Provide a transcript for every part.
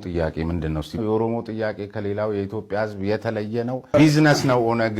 ጥያቄ ምንድነው? የኦሮሞ ጥያቄ ከሌላው የኢትዮጵያ ህዝብ የተለየ ነው? ቢዝነስ ነው? ኦነግ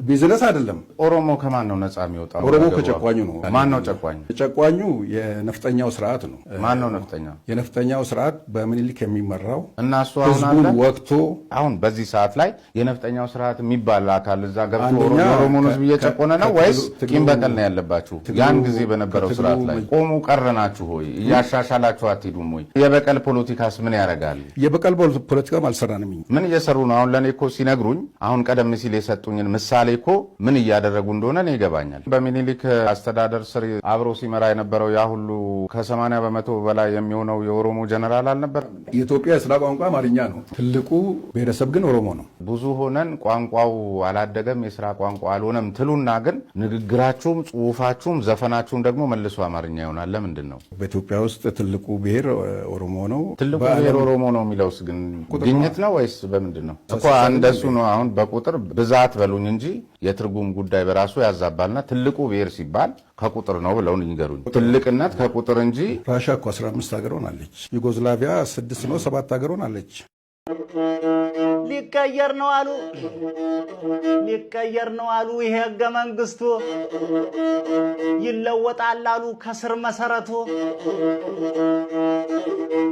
ቢዝነስ አይደለም። ኦሮሞ ከማን ነው ነፃ የሚወጣው? ኦሮሞ ከጨቋኙ ነው። ማን ነው ጨቋኙ? ጨቋኙ የነፍጠኛው ስርዓት ነው። ማን ነው ነፍጠኛው? የነፍጠኛው ስርዓት በምኒልክ የሚመራው እና እሱ አሁን አለ ወቅቱ አሁን በዚህ ሰዓት ላይ የነፍጠኛው ስርዓት የሚባል አካል እዛ ገብቶ ኦሮሞን ህዝብ እየጨቆነ ነው ወይስ ቂም በቀል ነው ያለባችሁ? ያን ጊዜ በነበረው ስርዓት ላይ ቆሙ ቀረናችሁ ሆይ እያሻሻላችሁ አትሄዱም ወይ? የበቀል ፖለቲካስ ምን ያረጋል? የበቀል ፖለቲካም አልሰራንም። ምን እየሰሩ ነው? አሁን ለኔ እኮ ሲነግሩኝ አሁን ቀደም ሲል የሰጡኝን ምሳሌ እኮ ምን እያደረጉ እንደሆነ ነው ይገባኛል። በሚኒሊክ አስተዳደር ስር አብሮ ሲመራ የነበረው ያ ሁሉ ከ80 በመቶ በላይ የሚሆነው የኦሮሞ ጀነራል አልነበር? የኢትዮጵያ የስራ ቋንቋ አማርኛ ነው። ትልቁ ብሔረሰብ ግን ኦሮሞ ነው። ብዙ ሆነን ቋንቋው አላደገም የስራ ቋንቋ አልሆነም ትሉና ግን ንግግራችሁም ጽሁፋችሁም ዘፈናችሁም ደግሞ መልሶ አማርኛ ይሆናል። ለምንድን ነው? በኢትዮጵያ ውስጥ ትልቁ ብሔር ኦሮሞ ነው። ትልቁ ብሔር ኦሮሞ ነው የሚለውስ ግን ግኝት ነው ወይስ በምንድን ነው? እኮ እንደሱ ነው። አሁን በቁጥር ብዛት በሉኝ እንጂ የትርጉም ጉዳይ በራሱ ያዛባልና ትልቁ ብሔር ሲባል ከቁጥር ነው ብለው ንገሩኝ። ትልቅነት ከቁጥር እንጂ ራሻ እኮ 15 ሀገር ሆናለች። ዩጎዝላቪያ 6 ነው 7 ሀገር ሆናለች። ሊቀየር ነው አሉ ሊቀየር ነው አሉ። ይሄ ህገ መንግስቱ ይለወጣል አሉ ከስር መሰረቱ።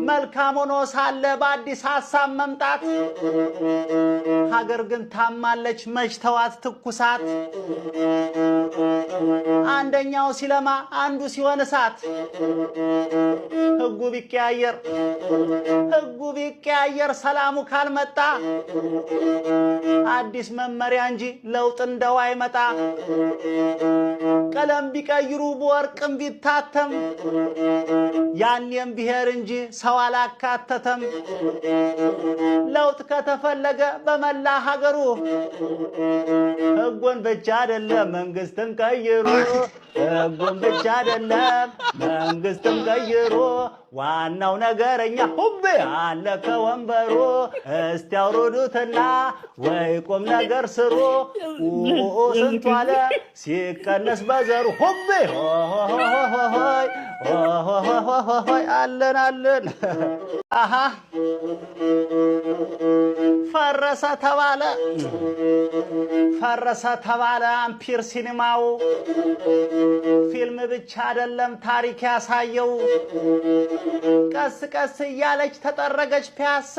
መልካም ሆኖ ሳለ በአዲስ ሐሳብ መምጣት ሀገር ግን ታማለች መች ተዋት ትኩሳት። አንደኛው ሲለማ አንዱ ሲሆን እሳት። ህጉ ቢቀያየር ሰላሙ ካልመጣ አዲስ መመሪያ እንጂ ለውጥ እንደው አይመጣ። ቀለም ቢቀይሩ በወርቅም ቢታተም ያኔም ብሔር እንጂ ሰው አላካተተም። ለውጥ ከተፈለገ በመላ ሀገሩ ህጉን ብቻ አይደለም መንግስትን ቀይሩ። ህጉን ብቻ አይደለም መንግስትን ቀይሩ። ዋናው ነገረኛ ሁቤ አለ ከወንበሩ። እስቲ አውርዱትና ወይ ቁም ነገር ስሩ። ስንቱ አለ ሲቀነስ በዘሩ ሁቤ ሆይ አለን አሃ ፈረሰ ተባለ አምፒር ሲኒማው። ፊልም ብቻ አይደለም ታሪክ ያሳየው። ቀስ እያለች ተጠረገች ፒያሳ።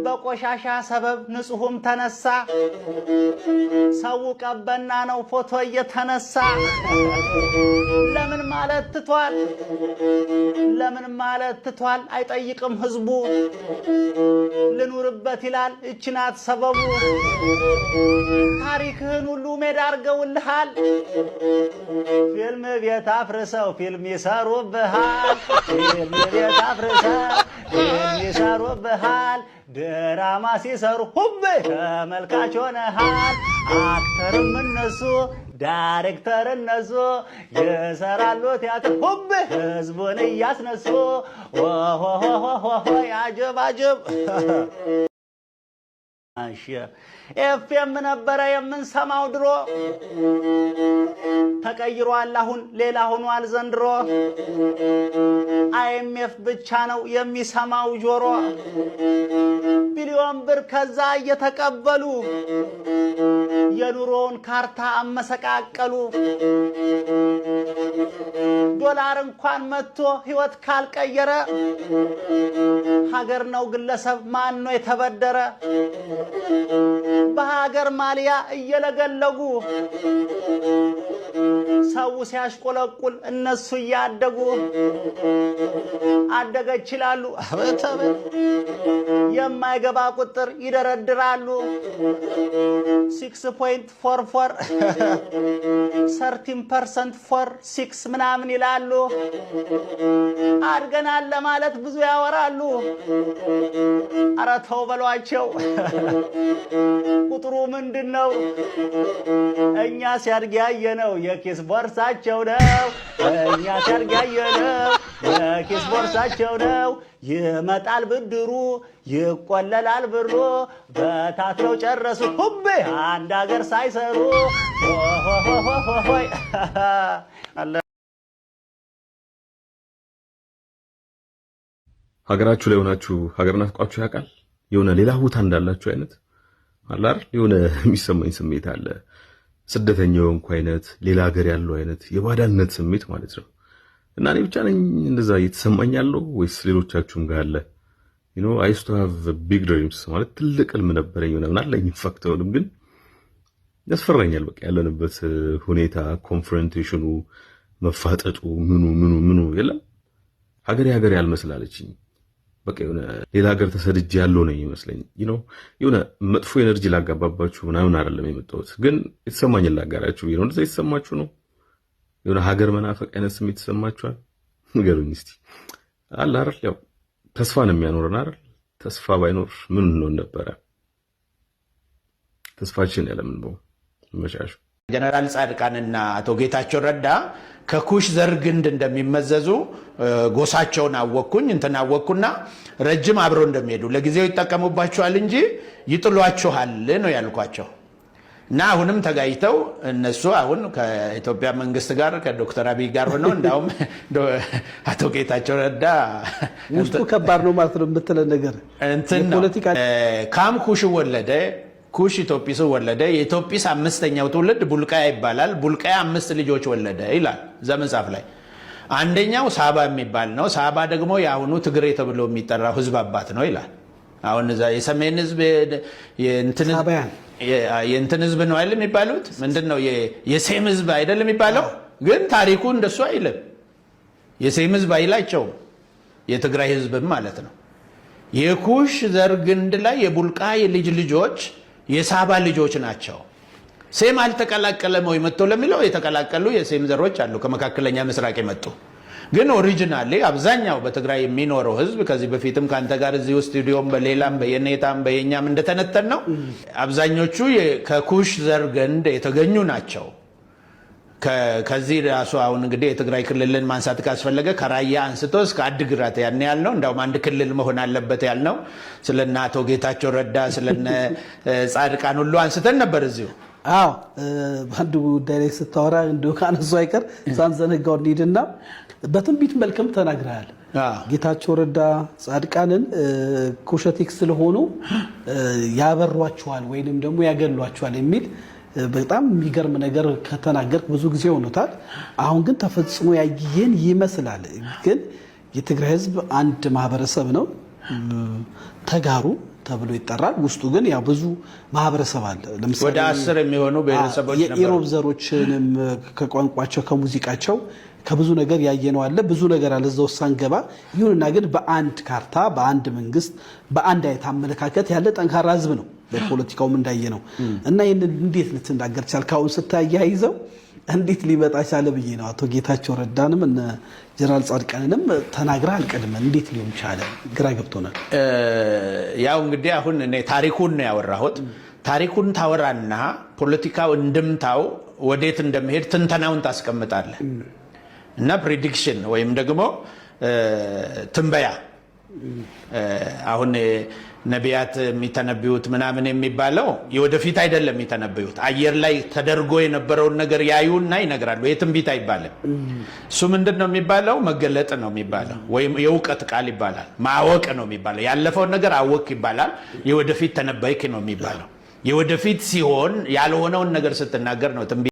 በቆሻሻ ሰበብ ንጹህም ተነሳ። ሰው ቀበና ነው ፎቶ እየተነሳ። ለምን ማለት ትቷል አይጠይቅም ህዝቡ። ልኑርበት ይላል እችናት ሰበቡ። ታሪክህን ሁሉ ሜዳ አርገውልሃል። ፊልም ቤት አፍርሰው ፊልም ይሰሩብሃል። ፊልም ቤት አፍርሰው ፊልም ይሰሩብሃል። ድራማ ሲሰሩ ሁቤ ተመልካች ሆነሃል። አክተርም እነሱ ዳይሬክተር እነሱ ይሰራሉ ቲያትር ሁቤ ህዝቡን እያስነሱ። አጀብ ኤፍኤም ነበረ የምንሰማው ድሮ። ተቀይሯል አሁን ሌላ ሆኗል ዘንድሮ። አይኤምኤፍ ብቻ ነው የሚሰማው ጆሮ። ቢሊዮን ብር ከዛ እየተቀበሉ የኑሮውን ካርታ አመሰቃቀሉ። ዶላር እንኳን መጥቶ ህይወት ካልቀየረ ሀገር ነው ግለሰብ ማን ነው የተበደረ? በሀገር ማሊያ እየለገለጉ ሰው ሲያሽቆለቁል እነሱ እያደጉ አደገች ይላሉ። የማይገባ ቁጥር ይደረድራሉ። 6.44 13% for 6 ምናምን ይላሉ። አድገናል ለማለት ብዙ ያወራሉ። ኧረ ተው በሏቸው። ቁጥሩ ምንድነው? እኛ ሲያድግ ያየነው የኪስ ቦርሳቸው ነው። እኛ ሲያድግ ያየነው የኪስ ቦርሳቸው ነው። ይመጣል ብድሩ ይቆለላል ብሩ። በታትረው ጨረሱ ሁቤ አንድ ሀገር ሳይሰሩ። ሀገራችሁ ላይ ሆናችሁ ሀገር ናፍቋችሁ ያውቃል? የሆነ ሌላ ቦታ እንዳላችሁ አይነት አለ አይደል? የሆነ የሚሰማኝ ስሜት አለ። ስደተኛው እንኳን አይነት ሌላ ሀገር ያለው አይነት የባዳነት ስሜት ማለት ነው። እና እኔ ብቻ ነኝ እንደዛ እየተሰማኝ ያለው ወይስ ሌሎቻችሁም ጋር አለ? I used to have big dreams ማለት ትልቅ ህልም ነበረኝ ምናምን አለኝ። ፋክተውንም ግን ያስፈራኛል። በቃ ያለንበት ሁኔታ ኮንፍሮንቴሽኑ፣ መፋጠጡ ምኑ የለም ሀገር ያልመስላለችኝ። በቃ የሆነ ሌላ ሀገር ተሰድጄ ያለው ነው ይመስለኝ። የሆነ መጥፎ ኤነርጂ ላጋባባችሁ ምናምን አይደለም የመጣሁት፣ ግን የተሰማኝን ላጋራችሁ ነው። እንደዛ የተሰማችሁ ነው? የሆነ ሀገር መናፈቅ አይነት ስሜት ተሰማችኋል? ንገሩኝ እስቲ። አለ አይደል ያው ተስፋ ነው የሚያኖረን አይደል? ተስፋ ባይኖር ምን ነው ነበረ? ተስፋችን ያለምን ነው መሻሹ። ጀነራል ጻድቃንና አቶ ጌታቸው ረዳ ከኩሽ ዘር ግንድ እንደሚመዘዙ ጎሳቸውን አወኩኝ አወኩና ረጅም አብረው እንደሚሄዱ ለጊዜው ይጠቀሙባቸዋል እንጂ ይጥሏቸዋል ነው ያልኳቸው። እና አሁንም ተጋይተው እነሱ አሁን ከኢትዮጵያ መንግስት ጋር ከዶክተር አብይ ጋር ሆነው እንዳውም አቶ ጌታቸው ረዳ ውስጡ ከባድ ነው ማለት ነው የምትለን ነገር ፖለቲካ ካም ኩሽ ወለደ ኩሽ ኢትዮጵስ ወለደ። የኢትዮጵስ አምስተኛው ትውልድ ቡልቃያ ይባላል። ቡልቃያ 5 ልጆች ወለደ ይላል ዘመጻፍ ላይ። አንደኛው ሳባ የሚባል ነው። ሳባ ደግሞ የአሁኑ ትግሬ ተብሎ የሚጠራው ህዝብ አባት ነው ይላል። አሁን እዛ የሰሜን ህዝብ የእንትን ህዝብ ነው አይደል የሚባሉት? ምንድነው የሴም ህዝብ አይደል የሚባለው? ግን ታሪኩ እንደሱ አይልም። የሴም ህዝብ አይላቸውም። የትግራይ ህዝብም ማለት ነው። የኩሽ ዘር ግንድ ላይ የቡልቃ ልጆች የሳባ ልጆች ናቸው። ሴም አልተቀላቀለም ወይ መጥቶ ለሚለው የተቀላቀሉ የሴም ዘሮች አሉ ከመካከለኛ ምስራቅ የመጡ ግን ኦሪጂናሊ አብዛኛው በትግራይ የሚኖረው ህዝብ ከዚህ በፊትም ካንተ ጋር እዚህ ስቱዲዮም በሌላም በየኔታም በየኛም እንደተነተን ነው አብዛኞቹ ከኩሽ ዘር ግንድ የተገኙ ናቸው። ከዚህ ራሱ አሁን እንግዲህ የትግራይ ክልልን ማንሳት ካስፈለገ ከራያ አንስቶ እስከ አድግራት ያን ያልነው እንደውም አንድ ክልል መሆን አለበት ያልነው ስለነ አቶ ጌታቸው ረዳ ስለነ ጻድቃን ሁሉ አንስተን ነበር እዚሁ። አዎ አንዱ ጉዳይ ላይ ስታወራ እንደው ካነሱ አይቀር ሳንዘነጋው እንሂድና በትንቢት መልክም ተናግረሃል። ጌታቸው ረዳ ጻድቃንን ኩሸቲክ ስለሆኑ ያበሯቸዋል ወይንም ደግሞ ያገሏቸዋል የሚል በጣም የሚገርም ነገር ከተናገር ብዙ ጊዜ ሆኖታል። አሁን ግን ተፈጽሞ ያየን ይመስላል። ግን የትግራይ ህዝብ አንድ ማህበረሰብ ነው፣ ተጋሩ ተብሎ ይጠራል። ውስጡ ግን ያው ብዙ ማህበረሰብ አለ። ለምሳሌ ወደ 10 የሚሆኑ ብሔረሰቦች ነበሩ። የኢሮብ ዘሮችንም ከቋንቋቸው ከሙዚቃቸው ከብዙ ነገር ያየነው አለ። ብዙ ነገር አለ እዛው ሳንገባ። ይሁንና ግን በአንድ ካርታ፣ በአንድ መንግስት፣ በአንድ አይነት አመለካከት ያለ ጠንካራ ህዝብ ነው። በፖለቲካውም እንዳየነው እና ይሄንን እንዴት ልትናገር ቻልክ? አሁን ስታያይዘው እንዴት ሊመጣ ቻለ ብዬ ነው። አቶ ጌታቸው ረዳንም እነ ጀነራል ጻድቃንንም ተናግራ አልቀድመን እንዴት ሊሆን ቻለ ግራ ገብቶናል። ያው እንግዲህ አሁን እኔ ታሪኩን ነው ያወራሁት። ታሪኩን ታወራና ፖለቲካው እንድምታው ወዴት እንደሚሄድ ትንተናውን ታስቀምጣለህ እና ፕሬዲክሽን ወይም ደግሞ ትንበያ አሁን ነቢያት የሚተነብዩት ምናምን የሚባለው የወደፊት አይደለም የሚተነብዩት አየር ላይ ተደርጎ የነበረውን ነገር ያዩና ይነግራሉ። የትንቢት አይባልም። እሱ ምንድነው የሚባለው? መገለጥ ነው የሚባለው ወይም የእውቀት ቃል ይባላል። ማወቅ ነው የሚባለው። ያለፈውን ነገር አወቅ ይባላል። የወደፊት ተነበይክ ነው የሚባለው። የወደፊት ሲሆን ያልሆነውን ነገር ስትናገር ነው ትንቢት